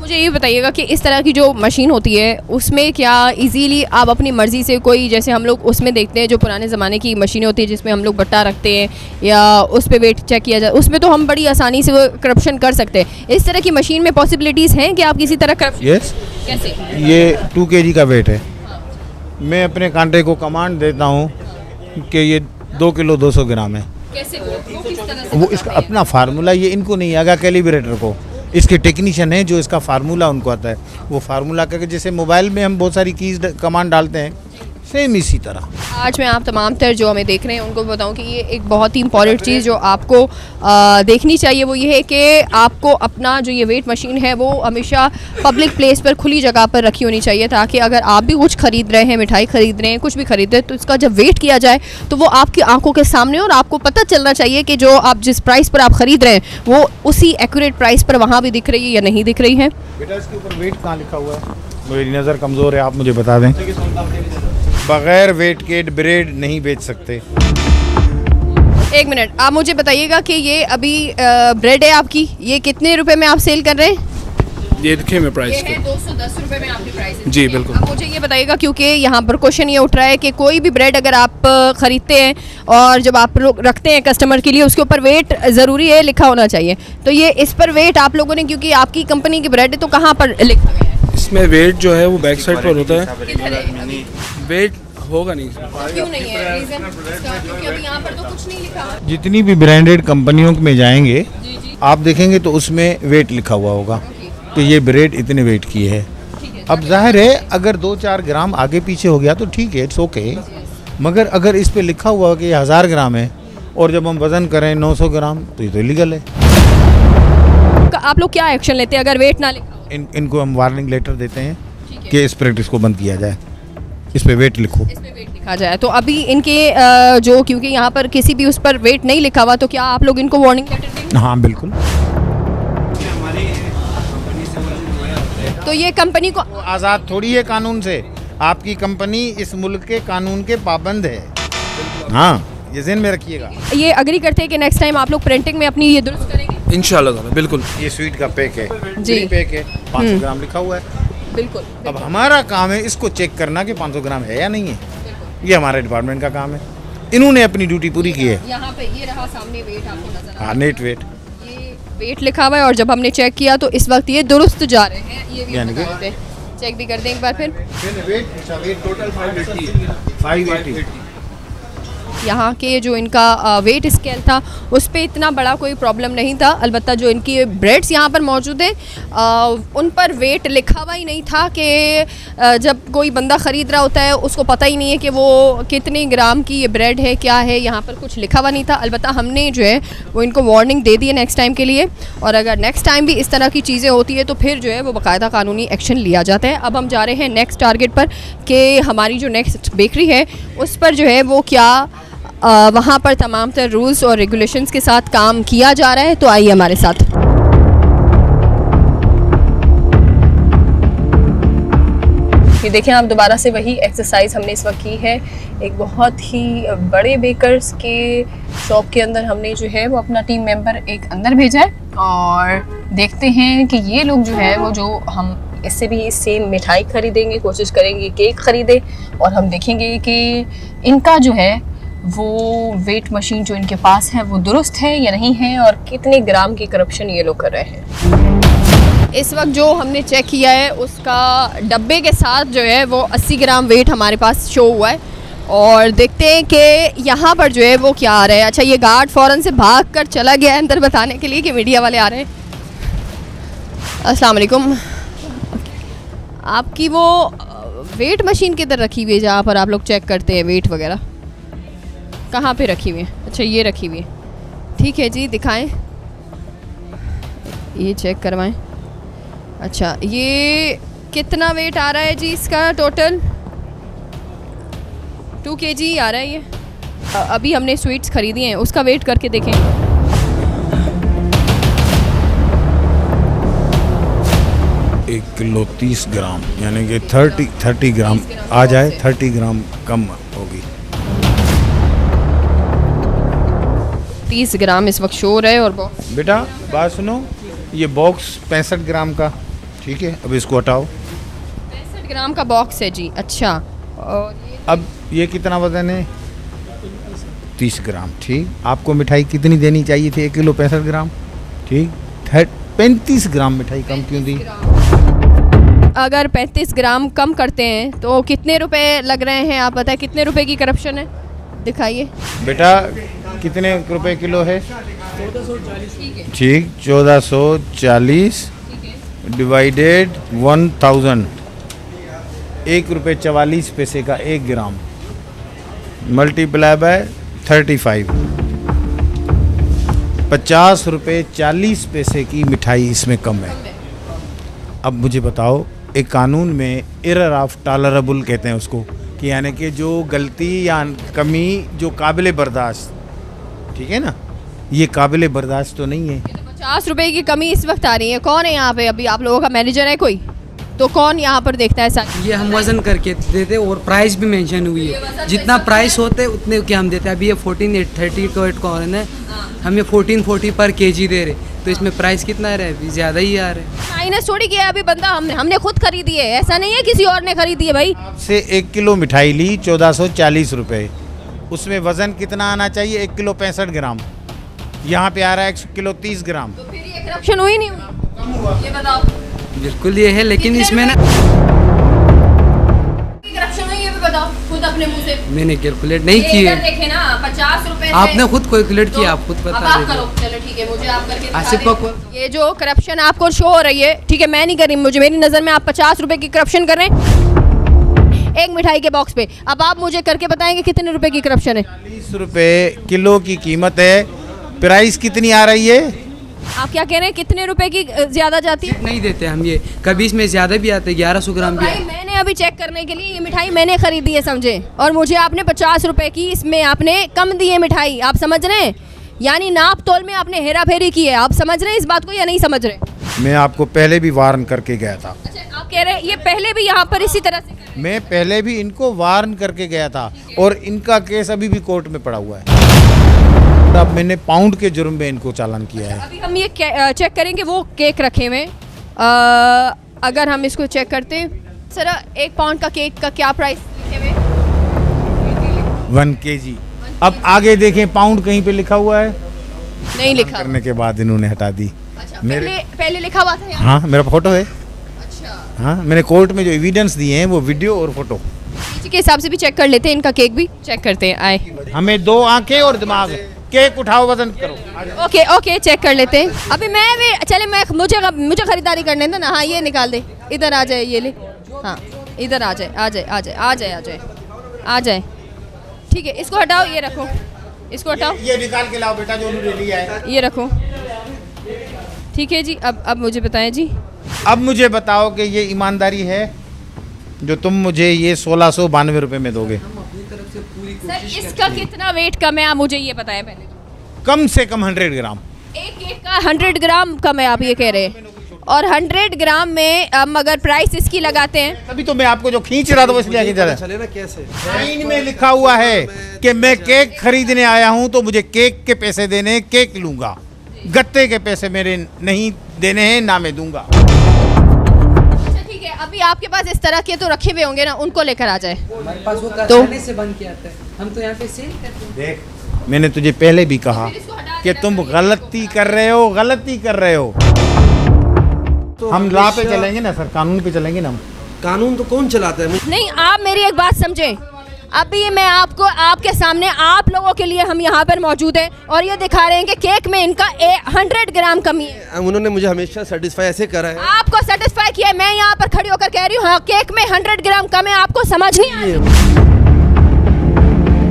मुझे ये बताइएगा कि इस तरह की जो मशीन होती है उसमें क्या इजीली आप अपनी मर्ज़ी से कोई, जैसे हम लोग उसमें देखते हैं जो पुराने ज़माने की मशीनें होती है जिसमें हम लोग बट्टा रखते हैं या उस पर वेट चेक किया जाए, उसमें तो हम बड़ी आसानी से वो करप्शन कर सकते हैं। इस तरह की मशीन में पॉसिबिलिटीज़ हैं कि आप किसी तरह करप्शन यस, कैसे? ये 2 kg का वेट है। मैं अपने कांटे को कमांड देता हूँ कि ये 2 किलो 200 ग्राम है। कैसे वो किस तरह से वो इसका अपना फार्मूला, ये इनको नहीं आएगा कैलिब्रेटर को, इसके टेक्नीशियन है जो इसका फार्मूला उनको आता है। वो फार्मूला करके जैसे मोबाइल में हम बहुत सारी कीज कमांड डालते हैं, सेम इसी तरह। आज मैं आप तमाम तर जो हमें देख रहे हैं उनको बताऊं कि ये एक बहुत ही इंपॉर्टेंट चीज़ जो आपको देखनी चाहिए वो ये है कि आपको अपना जो ये वेट मशीन है वो हमेशा पब्लिक प्लेस पर, खुली जगह पर रखी होनी चाहिए, ताकि अगर आप भी कुछ ख़रीद रहे हैं, मिठाई ख़रीद रहे हैं, कुछ भी ख़रीद रहे हैं, तो इसका जब वेट किया जाए तो वो आपकी आंखों के सामने, और आपको पता चलना चाहिए कि जो आप जिस प्राइस पर आप ख़रीद रहे हैं वो उसी एक्यूरेट प्राइस पर वहाँ भी दिख रही है या नहीं दिख रही है। बेटा इसके ऊपर वेट कहाँ लिखा हुआ है? मेरी नज़र कमज़ोर है, आप मुझे बता दें। बगैर वेट के ब्रेड नहीं बेच सकते। एक मिनट, आप मुझे बताइएगा कि ये अभी ब्रेड है आपकी, ये कितने रुपए में आप सेल कर रहे हैं? ये देखिए मैं प्राइस ये है 210 रुपए में आपकी प्राइस है। जी बिल्कुल। अब मुझे ये बताइएगा, क्योंकि यहाँ पर क्वेश्चन ये उठ रहा है कि कोई भी ब्रेड अगर आप ख़रीदते हैं और जब आप लोग रखते हैं कस्टमर के लिए, उसके ऊपर वेट ज़रूरी है, लिखा होना चाहिए। तो ये इस पर वेट आप लोगों ने, क्योंकि आपकी कंपनी की ब्रेड है, तो कहाँ पर लिखा हुआ है? इसमें वेट जो है वो बैक साइड पर होता है। वेट होगा नहीं इसमें। क्यों नहीं है? रीज़न इसका, क्योंकि अभी यहाँ पर तो कुछ नहीं लिखा। जितनी भी ब्रांडेड कंपनियों में जाएंगे आप देखेंगे तो उसमें वेट लिखा हुआ होगा कि ये ब्रेड इतने वेट की है। अब जाहिर है अगर 2-4 ग्राम आगे पीछे हो गया तो ठीक है, इट्स ओके। मगर अगर इस पे लिखा हुआ कि 1000 ग्राम है और जब हम वज़न करें 900 ग्राम तो ये तो इलीगल है। आप लोग क्या एक्शन लेते हैं अगर वेट ना लिखा? इनको हम वार्निंग लेटर देते हैं कि इस प्रैक्टिस को बंद किया जाए, इस पे वेट लिखो, इस पे वेट लिखा जाए। तो अभी इनके जो, क्योंकि यहाँ पर किसी भी उस पर वेट नहीं लिखा हुआ, तो क्या आप लोग इनको वार्निंग लेटर देंगे? हाँ बिल्कुल। तो ये कंपनी को आज़ाद थोड़ी है कानून से, आपकी कंपनी इस मुल्क के कानून के पाबंद है। हाँ, ये ज़हन में रखिएगा। ये अग्री करते हैं कि नेक्स्ट टाइम आप लोग प्रिंटिंग में अपनी ये दुरुस्त करेंगे? इंशाल्लाह ताला बिल्कुल। ये स्वीट का पैक है जी। फ्री पैक है, 500 ग्राम लिखा हुआ है। बिल्कुल। अब हमारा काम है इसको चेक करना कि 500 ग्राम है या नहीं है, ये हमारे डिपार्टमेंट का काम है। इन्होंने अपनी ड्यूटी पूरी की है। यहाँ पे ये रहा सामने वेट आपको नजर आ रहा है। हाँ, नेट वेट ये वेट लिखा हुआ है और जब हमने चेक किया तो इस वक्त ये दुरुस्त जा रहे हैं। ये भी यानी कि? बता देते हैं। चेक भी कर दें एक बार फिर। Wait total 580। यहाँ के जो इनका वेट स्केल था उस पे इतना बड़ा कोई प्रॉब्लम नहीं था, अलबत्ता जो इनकी ब्रेड्स यहाँ पर मौजूद है उन पर वेट लिखा हुआ ही नहीं था कि जब कोई बंदा ख़रीद रहा होता है उसको पता ही नहीं है कि वो कितने ग्राम की ये ब्रेड है, क्या है, यहाँ पर कुछ लिखा हुआ नहीं था। अलबत्ता हमने जो है वो इनको वार्निंग दे दी है नेक्स्ट टाइम के लिए, और अगर नेक्स्ट टाइम भी इस तरह की चीज़ें होती है तो फिर जो है वो बाकायदा कानूनी एक्शन लिया जाता है। अब हम जा रहे हैं नेक्स्ट टारगेट पर कि हमारी जो नेक्स्ट बेकरी है उस पर जो है वो क्या वहाँ पर तमाम तरह रूल्स और रेगुलेशंस के साथ काम किया जा रहा है। तो आइए हमारे साथ। ये देखें आप, दोबारा से वही एक्सरसाइज हमने इस वक्त की है। एक बहुत ही बड़े बेकर्स के शॉप के अंदर हमने जो है वो अपना टीम मेंबर एक अंदर भेजा है, और देखते हैं कि ये लोग जो है वो जो हम इससे भी सेम मिठाई खरीदेंगे, कोशिश करेंगे केक ख़रीदे, और हम देखेंगे कि इनका जो है वो वेट मशीन जो इनके पास है वो दुरुस्त है या नहीं है, और कितने ग्राम की करप्शन ये लोग कर रहे हैं। इस वक्त जो हमने चेक किया है उसका डब्बे के साथ जो है वो 80 ग्राम वेट हमारे पास शो हुआ है, और देखते हैं कि यहाँ पर जो है वो क्या आ रहा है। अच्छा, ये गार्ड फ़ौरन से भाग कर चला गया है अंदर बताने के लिए कि मीडिया वाले आ रहे हैं। अस्सलाम वालेकुम। आपकी वो वेट मशीन किधर रखी हुई है जहाँ पर आप लोग चेक करते हैं वेट वगैरह? कहाँ पे रखी हुई है? अच्छा, ये रखी हुई है, ठीक है जी, दिखाएं, ये चेक करवाएं। अच्छा, ये कितना वेट आ रहा है जी इसका? टोटल 2 kg आ रहा है ये। अभी हमने स्वीट्स खरीदी हैं, उसका वेट करके देखें। 1 किलो 30 ग्राम, यानी कि 30 ग्राम आ जाए, 30 ग्राम कम होगी। 30 ग्राम इस वक्त शोर है। और बेटा बात सुनो, ये बॉक्स 65 ग्राम का, ठीक है, अब इसको हटाओ। 65 ग्राम का बॉक्स है जी। अच्छा, और ये अब ये कितना वजन है? 30 ग्राम। ठीक, आपको मिठाई कितनी देनी चाहिए थी? 1 किलो 65 ग्राम। ठीक, 35 ग्राम मिठाई कम क्यों दी? अगर 35 ग्राम कम करते हैं तो कितने रुपए लग रहे हैं? आप बताएं कितने रुपए की करप्शन है, दिखाइए। बेटा कितने रुपए किलो है? 1440। ठीक, 1440 डिवाइडेड 1000, 1 रुपये 44 पैसे का 1 ग्राम, मल्टीप्लाई बाय 35, 50 रुपये 40 पैसे की मिठाई इसमें कम है। अब मुझे बताओ, एक कानून में एरर ऑफ टॉलरेबल कहते हैं उसको, कि यानी कि जो गलती या कमी जो काबिल बर्दाश्त, ठीक है ना, ये काबिल बर्दाश्त तो नहीं है। 50 रुपए की कमी इस वक्त आ रही है। कौन है यहाँ पे? अभी आप लोगों का मैनेजर है कोई? तो कौन यहाँ पर देखता है ऐसा? ये हम वजन करके देते और प्राइस भी मेंशन हुई है, जितना प्राइस होते उतने के हम देते हैं। अभी ये 1430 का कॉर्न है, हम ये 1440 पर केजी दे रहे, तो इसमें प्राइस कितना रहा है? ज़्यादा ही आ रहा है। माइनस थोड़ी किया अभी बंदा, हमने खुद खरीदी है, ऐसा नहीं है किसी और ने खरीदी है भाई। से 1 किलो मिठाई ली 1440 रुपये, उसमें वज़न कितना आना चाहिए? 1 किलो 65 ग्राम, यहाँ पे आ रहा है 1 किलो 30 ग्राम। तो फिर ये करप्शन हुई नहीं हुई? ये बताओ। बिल्कुल ये है, लेकिन इसमें ना करप्शन हुई, ये भी बताओ खुद अपने मुंह से। मैंने कैलकुलेट नहीं की इधर है, देखे ना, 50 रुपए आपने खुद कैलकुलेट किया, आप खुद अब बता आप दीजिए। करो, चलो ठीक है, मुझे आप करके दिखा आसिफ दें। को ये जो करप्शन आपको शो हो रही है, ठीक है, मैं नहीं कर रही, मुझे मेरी नज़र में आप 50 रुपए की करप्शन कर रहे हैं एक मिठाई के बॉक्स पे। अब आप मुझे करके बताएंगे कितने रुपए की करप्शन है? 40 रुपये किलो की कीमत है, प्राइस कितनी आ रही है? आप क्या कह रहे हैं, कितने रुपए की ज्यादा जाती है? नहीं देते हम ये, कभी इसमें ज़्यादा भी आते हैं, 1100 ग्राम भी भाई आते मैंने अभी चेक करने के लिए ये मिठाई मैंने खरीदी है, समझे, और मुझे आपने 50 रुपए की इसमें आपने कम दी है मिठाई। आप समझ रहे हैं? यानी नाप तोल में आपने हेरा फेरी की है। आप समझ रहे हैं इस बात को या नहीं समझ रहे? मैं आपको पहले भी वार्न करके गया था। अच्छा, आप कह रहे हैं ये पहले भी यहाँ पर इसी तरह से कर रहे हैं? मैं पहले भी इनको वार्न करके गया था और इनका केस अभी भी कोर्ट में पड़ा हुआ है। अब मैंने पाउंड के जुर्म में इनको चालान किया है। अभी हम ये चेक करेंगे, वो केक रखे हुए हैं। अगर हम इसको चेक करते हैं सर, 1 पाउंड का केक का क्या प्राइस लिखे हुए? 1 kg। अब आगे देखें, पाउंड कहीं पे लिखा हुआ है? नहीं लिखा। करने के बाद इन्होंने हटा दी। अच्छा, मेरे पहले लिखा हुआ था यहाँ? हाँ, मेरा फोटो है। अच्छा, हाँ, मैंने कोर्ट में जो एविडेंस दिए हैं वो वीडियो और फोटो। इसी के हिसाब से भी चेक कर लेते हैं, इनका केक भी चेक करते हैं। आए, हमें 2 आंखें और दिमाग है। केक उठाओ, वजन करो। ओके ओके, चेक कर लेते हैं। अभी मैं भी चले, मुझे खरीदारी करने दे ना। हाँ, ये निकाल दे, इधर आ जाए, ये ले। हाँ, इधर आ जाए, आ जाए, आ जाए, आ जाए, आ जाए, आ जाए। ठीक है, इसको हटाओ, ये रखो, इसको हटाओ, ये निकाल के लाओ बेटा, जो उन्होंने लिया है। ये रखो। ठीक है जी, अब मुझे बताएं जी। अब मुझे बताओ कि ये ईमानदारी है जो तुम मुझे ये 1692 रुपये में दोगे? सर, इसका कितना वेट कम है, आप मुझे ये बताएं पहले। कम से कम 100 ग्राम। एक केक का 100 ग्राम कम है, आप ये कह रहे हैं? और 100 ग्राम में अगर प्राइस इसकी लगाते हैं, तभी तो मैं आपको जो खींच रहा था वो इसलिए खींच रहा था। चले ना कैसे? साइन में लिखा हुआ है कि मैं केक खरीदने आया हूं तो मुझे केक के पैसे देने हैं, केक लूंगा। गत्ते के पैसे मेरे नहीं देने हैं, ना मैं दूंगा। अच्छा ठीक है, अभी आपके पास इस तरह के तो रखे हुए होंगे ना, उनको लेकर आ जाए। हमारे पास वो तो कारखाने से बन के आता है, हम तो यहाँ पे सेल करते हैं। देख, मैंने तुझे पहले भी कहा कि तुम गलती कर रहे हो, गलती कर रहे हो। तो हम लॉ पे चलेंगे ना सर, कानून पे चलेंगे ना हम। कानून तो कौन चलाता है? नहीं, आप मेरी एक बात समझें। अभी मैं आपको, आपके सामने, आप लोगों के लिए हम यहाँ पर मौजूद हैं और ये दिखा रहे हैं कि केक में इनका 100 ग्राम कमी है। उन्होंने मुझे हमेशा सेटिस्फाई ऐसे करा है। आपको सेटिस्फाई किया है, मैं यहाँ पर खड़ी होकर कह रही हूँ हाँ, केक में 100 ग्राम कम है, आपको समझ नहीं आ रही?